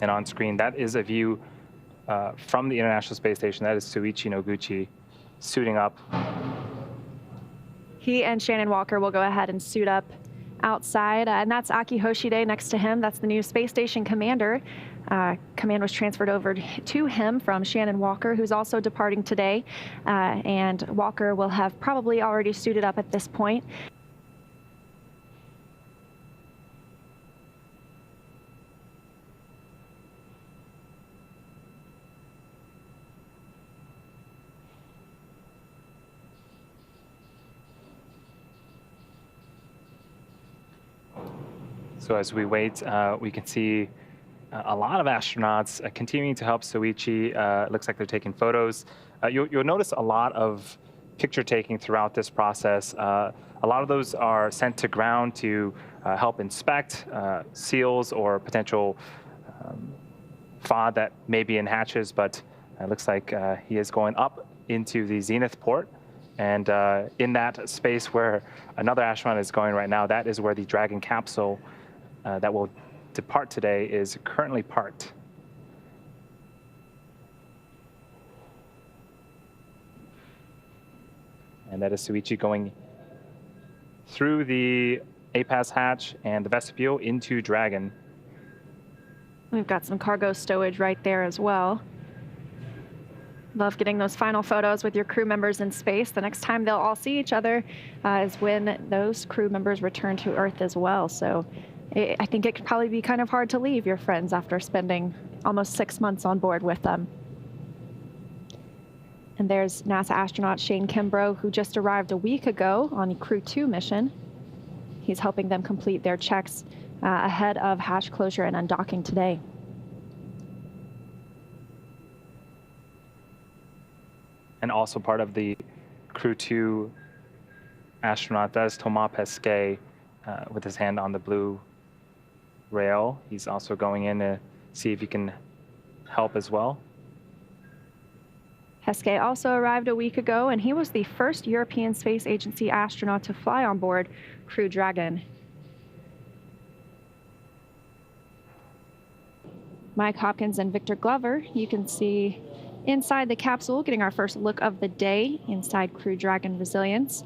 And on screen, that is a view from the International Space Station. That is Soichi Noguchi suiting up. He and Shannon Walker will go ahead and suit up outside, and that's Aki Hoshide next to him. That's the new space station commander. Command was transferred over to him from Shannon Walker, who's also departing today, and Walker will have probably already suited up at this point. So as we wait, we can see a lot of astronauts continuing to help Soichi. It looks like they're taking photos. You'll notice a lot of picture taking throughout this process. A lot of those are sent to ground to help inspect seals or potential FOD that may be in hatches, but it looks like he is going up into the zenith port. And in that space where another astronaut is going right now, that is where the Dragon capsule that will depart today is currently parked. And that is Soichi going through the APAS hatch and the vestibule into Dragon. We've got some cargo stowage right there as well. Love getting those final photos with your crew members in space. The next time they'll all see each other is when those crew members return to Earth as well. So I think it could probably be kind of hard to leave your friends after spending almost 6 months on board with them. And there's NASA astronaut Shane Kimbrough, who just arrived a week ago on a Crew-2 mission. He's helping them complete their checks ahead of hatch closure and undocking today. And also part of the Crew-2 astronaut, that is Thomas Pesquet with his hand on the blue rail. He's also going in to see if he can help as well. Pesquet also arrived a week ago, and he was the first European Space Agency astronaut to fly on board Crew Dragon. Mike Hopkins and Victor Glover, you can see inside the capsule, getting our first look of the day inside Crew Dragon Resilience.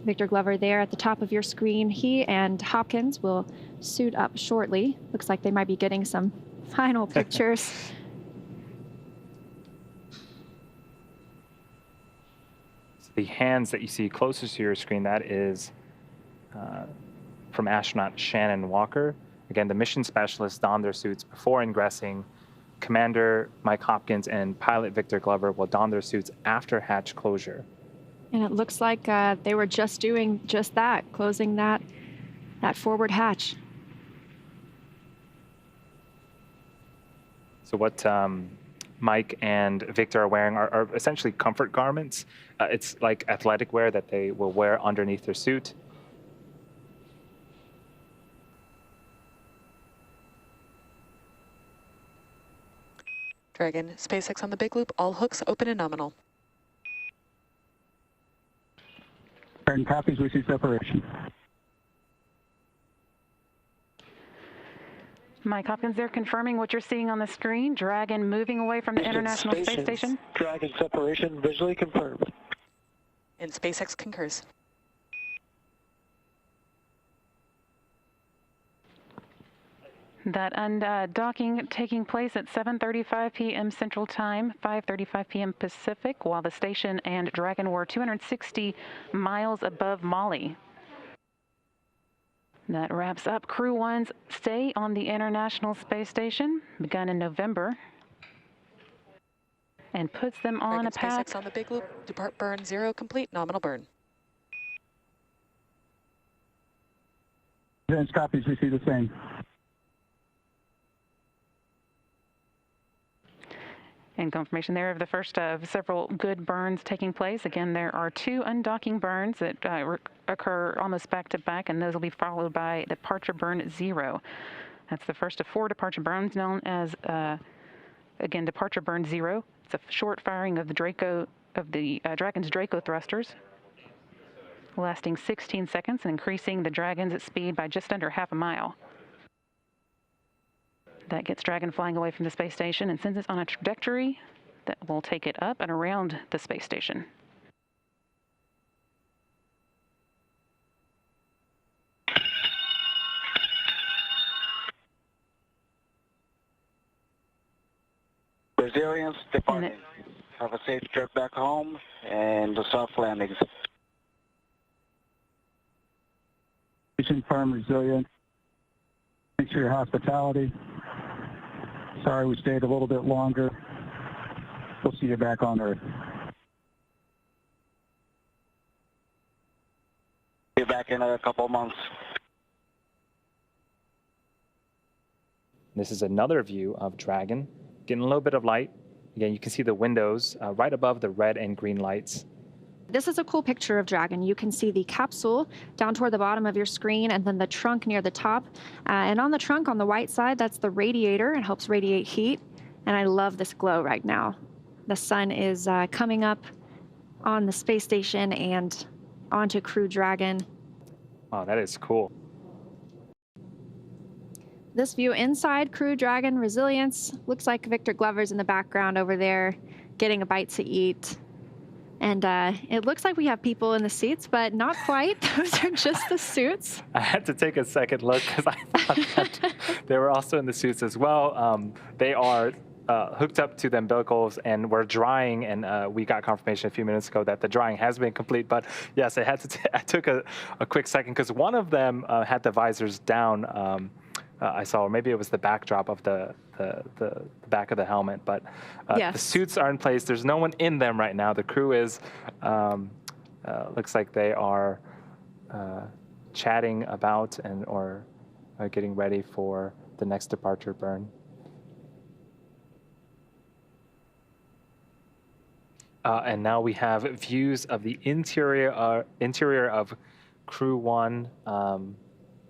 Victor Glover there at the top of your screen. He and Hopkins will suit up shortly. Looks like they might be getting some final pictures. So the hands that you see closest to your screen, that is from astronaut Shannon Walker. Again, the mission specialists don their suits before ingressing. Commander Mike Hopkins and pilot Victor Glover will don their suits after hatch closure. And it looks like they were just doing just that, closing that forward hatch. So what Mike and Victor are wearing are essentially comfort garments. It's like athletic wear that they will wear underneath their suit. Dragon, SpaceX on the big loop, all hooks open and nominal. Dragon copies, we see separation. Mike Hopkins there confirming what you're seeing on the screen. Dragon moving away from the International Space Station. Dragon separation visually confirmed. And SpaceX concurs. That undocking taking place at 7:35 p.m. Central Time, 5:35 p.m. Pacific, while the station and Dragon were 260 miles above Mali. That wraps up Crew-1's stay on the International Space Station, begun in November, and puts them on a path. SpaceX on the big loop, depart burn 0 complete, nominal burn. Advanced copies, we see the same. And confirmation there of the first of several good burns taking place. Again, there are 2 undocking burns that occur almost back to back, and those will be followed by departure burn 0. That's the first of 4 departure burns known as, again, departure burn 0. It's a short firing of the Draco of the Dragon's Draco thrusters, lasting 16 seconds and increasing the Dragon's speed by just under half a mile. That gets Dragon flying away from the space station and sends it on a trajectory that will take it up and around the space station. Resilience departing. Have a safe trip back home and the soft landings. Mission firm resilient. Thanks for your hospitality. Sorry we stayed a little bit longer. We'll see you back on Earth. Be back in a couple of months. This is another view of Dragon, getting a little bit of light. Again, you can see the windows right above the red and green lights. This is a cool picture of Dragon. You can see the capsule down toward the bottom of your screen and then the trunk near the top. And on the trunk on the white side, that's the radiator. It helps radiate heat. And I love this glow right now. The sun is coming up on the space station and onto Crew Dragon. Wow, that is cool. This view inside Crew Dragon Resilience looks like Victor Glover's in the background over there getting a bite to eat. And it looks like we have people in the seats, but not quite. Those are just the suits. I had to take a second look because I thought that they were also in the suits as well. They are hooked up to the umbilicals and we're drying, and we got confirmation a few minutes ago that the drying has been complete. But yes, I took a quick second because one of them had the visors down. I saw, or maybe it was the backdrop of the back of the helmet, but yes. The suits are in place. There's no one in them right now. The crew is, looks like they are chatting about or getting ready for the next departure burn. And now we have views of the interior of Crew-1.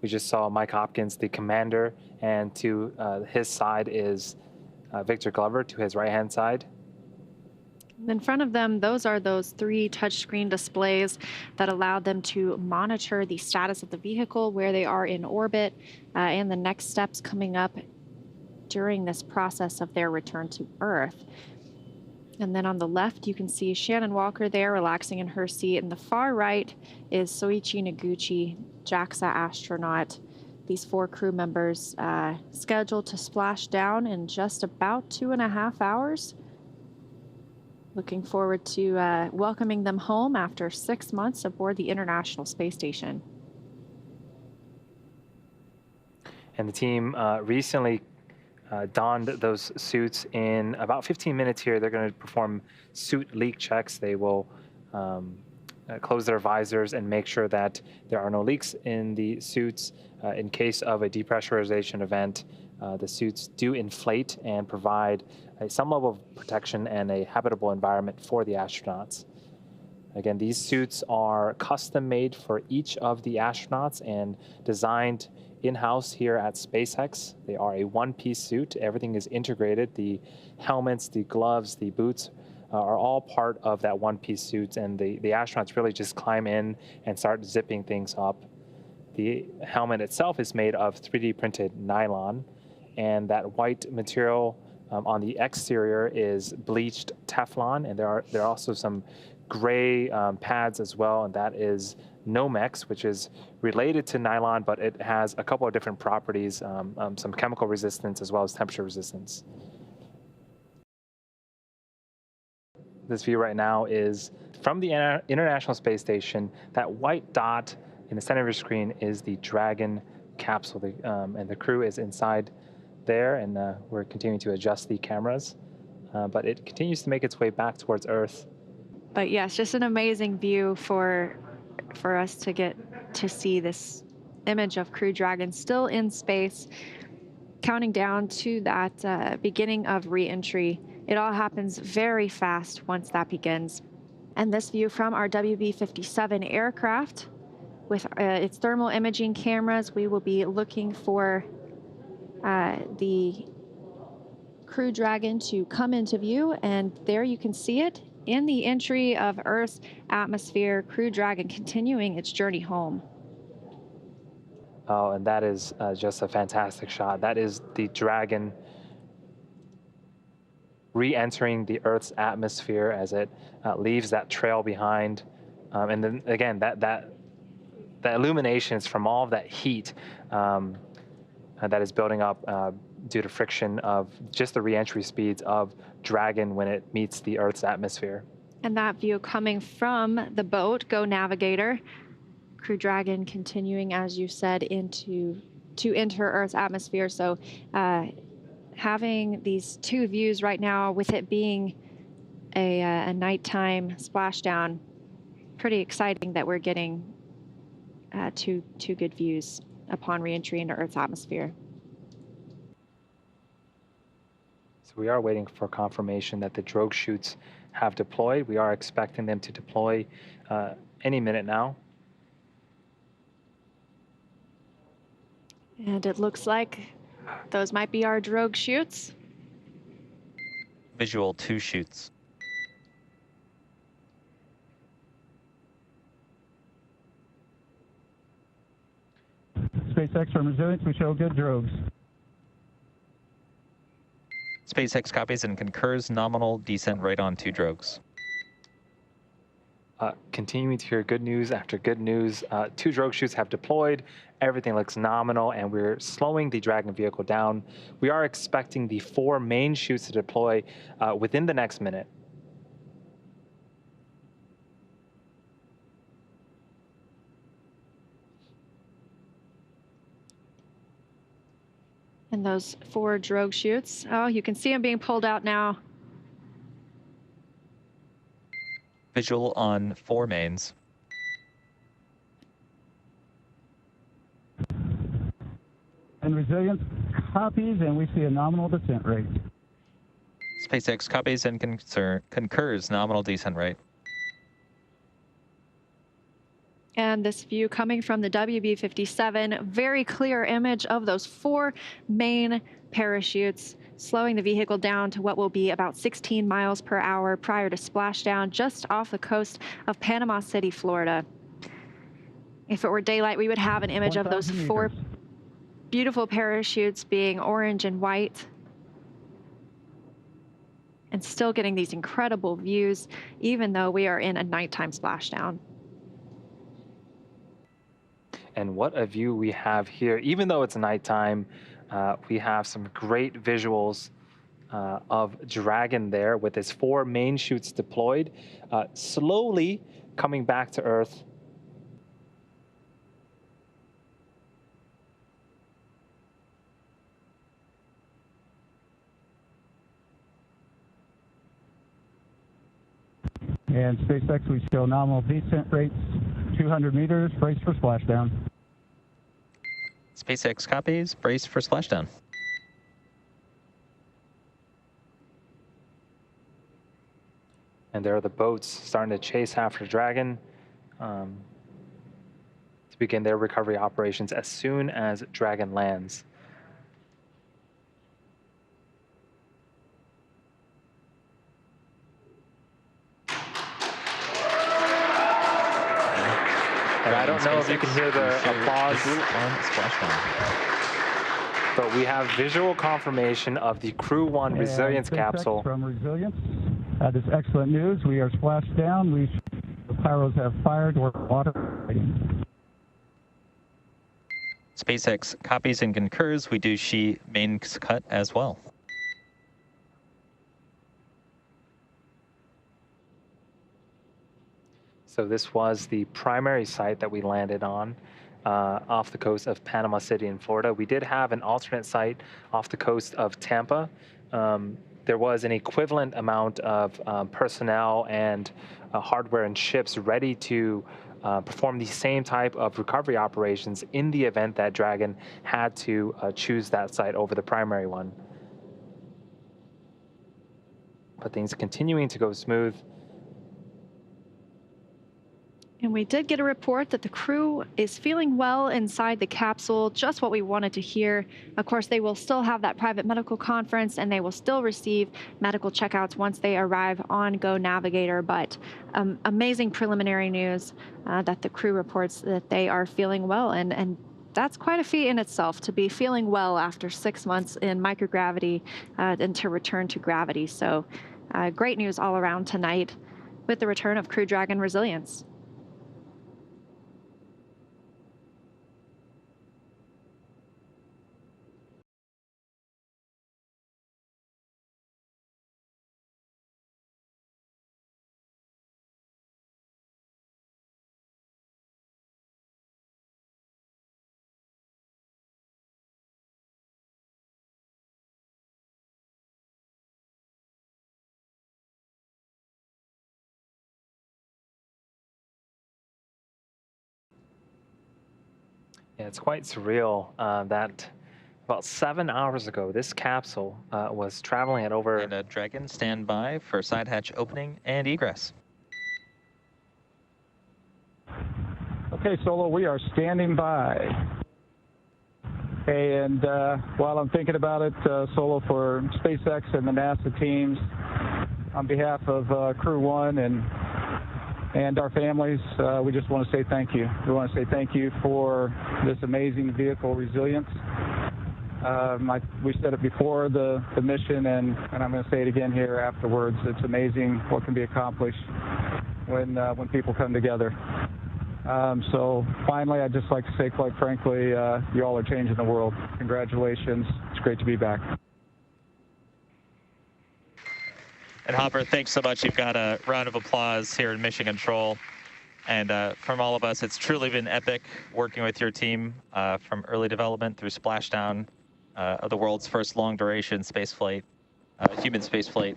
We just saw Mike Hopkins, the commander, and to his side is Victor Glover, to his right-hand side. In front of them, those are those 3 touchscreen displays that allow them to monitor the status of the vehicle, where they are in orbit, and the next steps coming up during this process of their return to Earth. And then on the left, you can see Shannon Walker there relaxing in her seat. And the far right is Soichi Noguchi, JAXA astronaut. These 4 crew members scheduled to splash down in just about 2.5 hours. Looking forward to welcoming them home after 6 months aboard the International Space Station. And the team recently donned those suits. In about 15 minutes here, they're going to perform suit leak checks. They will close their visors and make sure that there are no leaks in the suits. In case of a depressurization event, the suits do inflate and provide some level of protection and a habitable environment for the astronauts. Again, these suits are custom made for each of the astronauts and designed in-house here at SpaceX. They are a one-piece suit. Everything is integrated. The helmets, the gloves, the boots are all part of that one-piece suit, and the astronauts really just climb in and start zipping things up. The helmet itself is made of 3D printed nylon, and that white material on the exterior is bleached Teflon, and there are also some gray pads as well, and that is Nomex, which is related to nylon, but it has a couple of different properties, some chemical resistance as well as temperature resistance. This view right now is from the International Space Station. That white dot in the center of your screen is the Dragon capsule, and the crew is inside there, and we're continuing to adjust the cameras, but it continues to make its way back towards Earth. But yes, just an amazing view for us to get to see this image of Crew Dragon still in space, counting down to that beginning of re-entry. It all happens very fast once that begins. And this view from our WB-57 aircraft with its thermal imaging cameras, we will be looking for the Crew Dragon to come into view, and there you can see it. in the entry of Earth's atmosphere, Crew Dragon continuing its journey home. Oh, and that is just a fantastic shot. That is the Dragon re-entering the Earth's atmosphere as it leaves that trail behind. And then again, that illumination is from all of that heat that is building up due to friction of just the re-entry speeds of Dragon when it meets the Earth's atmosphere. And that view coming from the boat, Go Navigator, Crew Dragon continuing, as you said, to enter Earth's atmosphere. So having these two views right now, with it being a nighttime splashdown, pretty exciting that we're getting two good views upon reentry into Earth's atmosphere. So we are waiting for confirmation that the drogue chutes have deployed. We are expecting them to deploy any minute now. And it looks like those might be our drogue chutes. Visual 2 chutes. SpaceX from Resilience, we show good drogues. SpaceX copies and concurs nominal descent right on 2 drogues. Continuing to hear good news after good news. 2 drogue chutes have deployed. Everything looks nominal, and we're slowing the Dragon vehicle down. We are expecting the 4 main chutes to deploy within the next minute. And those 4 drogue chutes. Oh, you can see them being pulled out now. Visual on 4 mains. And Resilience copies, and we see a nominal descent rate. SpaceX copies and concurs nominal descent rate. And this view coming from the WB-57, very clear image of those 4 main parachutes, slowing the vehicle down to what will be about 16 miles per hour prior to splashdown just off the coast of Panama City, Florida. If it were daylight, we would have an image of those 4 beautiful parachutes being orange and white, and still getting these incredible views, even though we are in a nighttime splashdown. And what a view we have here. Even though it's nighttime, we have some great visuals of Dragon there with its 4 main chutes deployed, slowly coming back to Earth. And SpaceX, we show nominal descent rates, 200 meters, brace for splashdown. SpaceX copies, brace for splashdown. And there are the boats starting to chase after Dragon to begin their recovery operations as soon as Dragon lands. And I don't know if you can hear the applause, but we have visual confirmation of the Crew-1 Resilience capsule. From Resilience, this excellent news. We are splashed down. The pyros have fired. We're water. SpaceX copies and concurs. We do see mains cut as well. So this was the primary site that we landed on off the coast of Panama City in Florida. We did have an alternate site off the coast of Tampa. There was an equivalent amount of personnel and hardware and ships ready to perform the same type of recovery operations in the event that Dragon had to choose that site over the primary one. But things continuing to go smooth. And we did get a report that the crew is feeling well inside the capsule, just what we wanted to hear. Of course, they will still have that private medical conference, and they will still receive medical checkouts once they arrive on Go Navigator. But amazing preliminary news that the crew reports that they are feeling well. And that's quite a feat in itself, to be feeling well after 6 months in microgravity and to return to gravity. So great news all around tonight with the return of Crew Dragon Resilience. Yeah, it's quite surreal that about 7 hours ago, this capsule was traveling at over... And Dragon, stand by for side hatch opening and egress. Okay, Solo, we are standing by. Okay, and while I'm thinking about it, Solo, for SpaceX and the NASA teams, on behalf of Crew-1 and our families, we just want to say thank you. We want to say thank you for this amazing vehicle resilience. We said it before the mission, and I'm going to say it again here afterwards. It's amazing what can be accomplished when people come together. So finally, I'd just like to say, quite frankly, you all are changing the world. Congratulations. It's great to be back. And Hopper, thanks so much. You've got a round of applause here in Mission Control. And from all of us, it's truly been epic working with your team from early development through splashdown of the world's first long-duration space flight, human space flight.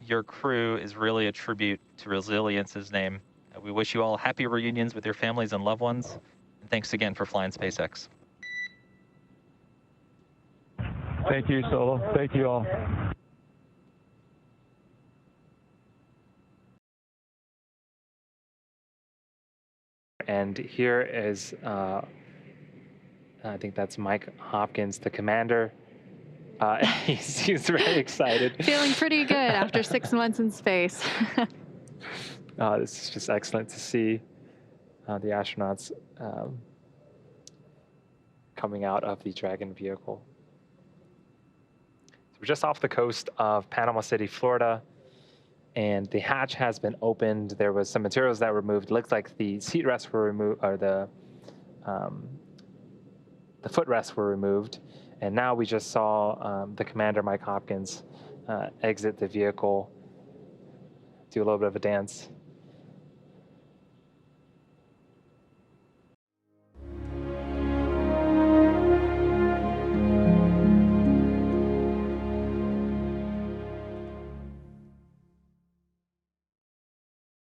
Your crew is really a tribute to Resilience's name. We wish you all happy reunions with your families and loved ones. And thanks again for flying SpaceX. Thank you, Solo. Thank you all. And here is, I think that's Mike Hopkins, the commander. He seems very excited. Feeling pretty good after 6 months in space. This is just excellent to see the astronauts coming out of the Dragon vehicle. So we're just off the coast of Panama City, Florida, and the hatch has been opened. There was some materials that were removed. It looks like the seat rests were removed, or the footrests were removed. And now we just saw the commander, Mike Hopkins, exit the vehicle, do a little bit of a dance.